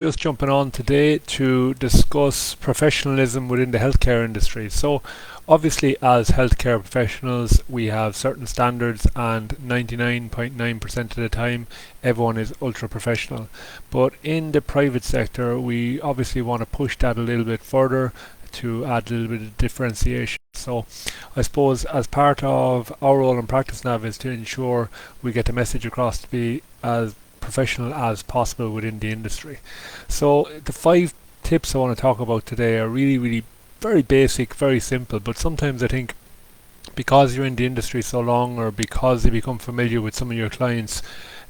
Just jumping on today to discuss professionalism within the healthcare industry. So, obviously, as healthcare professionals, we have certain standards, and 99.9% of the time, everyone is ultra professional. But in the private sector, we obviously want to push that a little bit further to add a little bit of differentiation. So, I suppose as part of our role in practice nav is to ensure we get the message across to be as professional as possible within the industry. So the 5 tips I want to talk about today are really very basic, very simple, but sometimes I think because you're in the industry so long or because you become familiar with some of your clients,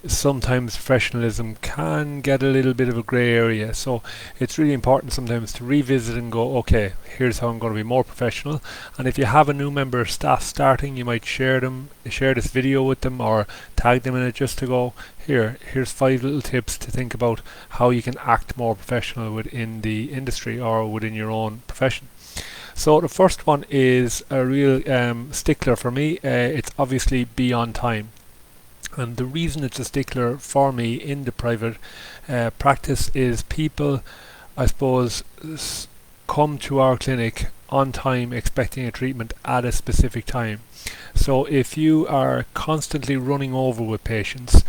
sometimes professionalism can get a little bit of a grey area. So it's really important sometimes to revisit and go, okay, here's how I'm going to be more professional. And if you have a new member of staff starting, you might share this video with them or tag them in it just to go, here's 5 little tips to think about how you can act more professional within the industry or within your own profession. So the first one is a real stickler for me. It's obviously be on time. And the reason it's a stickler for me in the private practice is people, I suppose, come to our clinic on time expecting a treatment at a specific time. So if you are constantly running over with patients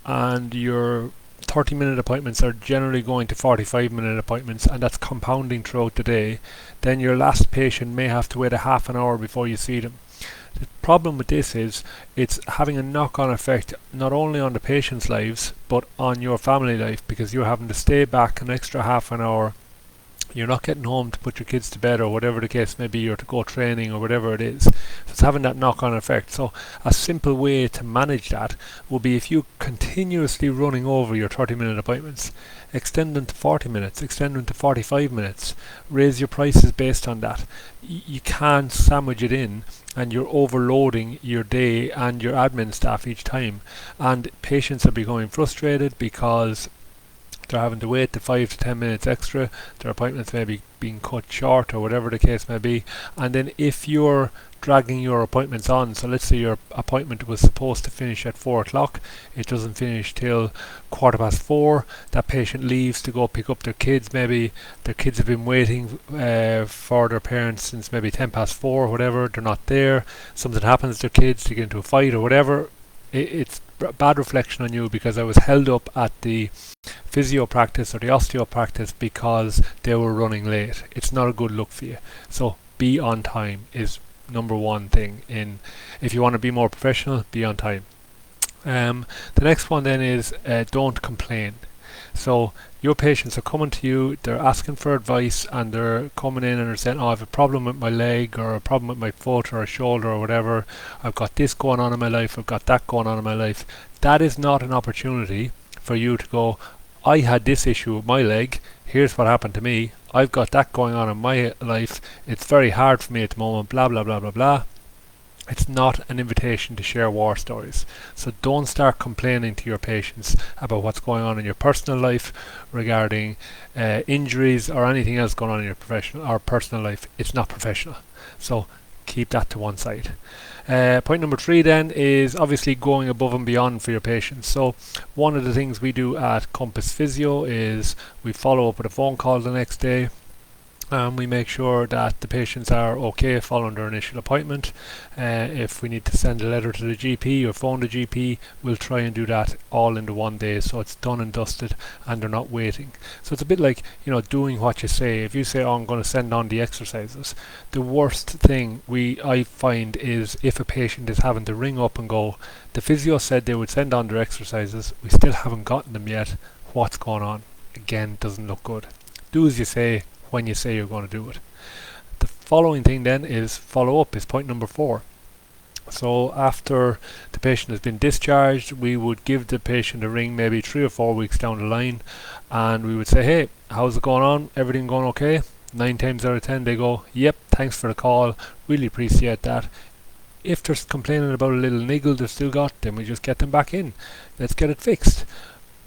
and your 30-minute appointments are generally going to 45-minute appointments, and that's compounding throughout the day, then your last patient may have to wait a half an hour before you see them. The problem with this is it's having a knock-on effect not only on the patient's lives but on your family life, because you're having to stay back an extra half an hour. You're not getting home to put your kids to bed or whatever the case may be, or to go training or whatever it is. So it's having that knock-on effect. So a simple way to manage that will be, if you continuously running over your 30-minute appointments, extend them to 40 minutes, extend them to 45 minutes, raise your prices based on that. You can't sandwich it in and you're overloading your day and your admin staff each time. And patients are becoming frustrated because they're having to wait the 5 to 10 minutes extra, their appointments may be being cut short or whatever the case may be. And then if you're dragging your appointments on, so let's say your appointment was supposed to finish at 4 o'clock, it doesn't finish till 4:15, that patient leaves to go pick up their kids, maybe their kids have been waiting for their parents since maybe 4:10, whatever, they're not there, something happens to their kids, they get into a fight or whatever. It's bad reflection on you, because I was held up at the physio practice or the osteo practice because they were running late. It's not a good look for you. So be on time is number one thing. If you want to be more professional, be on time. The next one then is don't complain. So your patients are coming to you, they're asking for advice, and they're coming in and they're saying, oh, I have a problem with my leg, or a problem with my foot or a shoulder or whatever, I've got this going on in my life, I've got that going on in my life. That is not an opportunity for you to go, I had this issue with my leg, here's what happened to me, I've got that going on in my life, it's very hard for me at the moment, blah blah blah blah blah. It's not an invitation to share war stories. So don't start complaining to your patients about what's going on in your personal life regarding injuries or anything else going on in your professional or personal life. It's not professional. So keep that to one side. Point number 3 then is obviously going above and beyond for your patients. So one of the things we do at Compass Physio is we follow up with a phone call the next day. We make sure that the patients are okay following their initial appointment. If we need to send a letter to the GP or phone the GP, we'll try and do that all in the one day, so it's done and dusted and they're not waiting. So it's a bit like, doing what you say. If you say, oh, I'm going to send on the exercises, the worst thing I find is if a patient is having to ring up and go, the physio said they would send on their exercises, we still haven't gotten them yet, what's going on? Again, doesn't look good. Do as you say when you say you're going to do it. The following thing then is follow up, is point number 4. So after the patient has been discharged, we would give the patient a ring maybe 3 or 4 weeks down the line, and we would say, hey, how's it going on? Everything going okay? 9 times out of 10 they go, yep, thanks for the call, really appreciate that. If they're complaining about a little niggle they've still got, then we just get them back in. Let's get it fixed.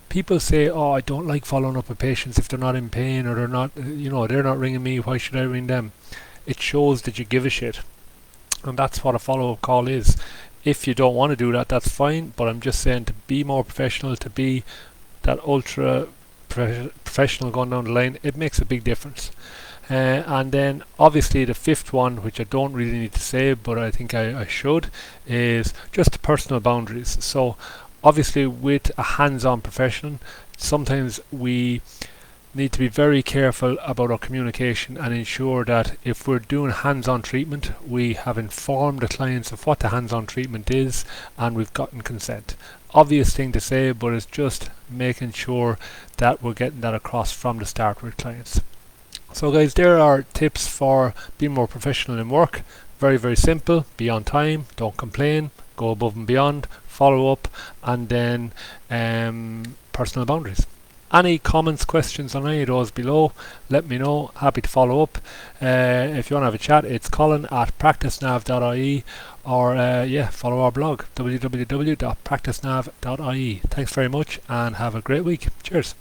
People say, oh, I don't like following up with patients if they're not in pain, or they're not ringing me, why should I ring them? It shows that you give a shit. And that's what a follow-up call is. If you don't want to do that, that's fine, but I'm just saying to be more professional, to be that ultra professional going down the line, it makes a big difference. And then obviously the fifth one, which I don't really need to say, but I think I should, is just personal boundaries. So obviously with a hands-on profession, sometimes we need to be very careful about our communication and ensure that if we're doing hands-on treatment, we have informed the clients of what the hands-on treatment is and we've gotten consent. Obvious thing to say, but it's just making sure that we're getting that across from the start with clients. So guys, there are tips for being more professional in work. Very, very simple. Be on time, don't complain, go above and beyond, follow up, and then personal boundaries. Any comments, questions on any of those below, let me know. Happy to follow up. If you want to have a chat, it's colin@practicenav.ie, or follow our blog, www.practicenav.ie. Thanks very much and have a great week. Cheers.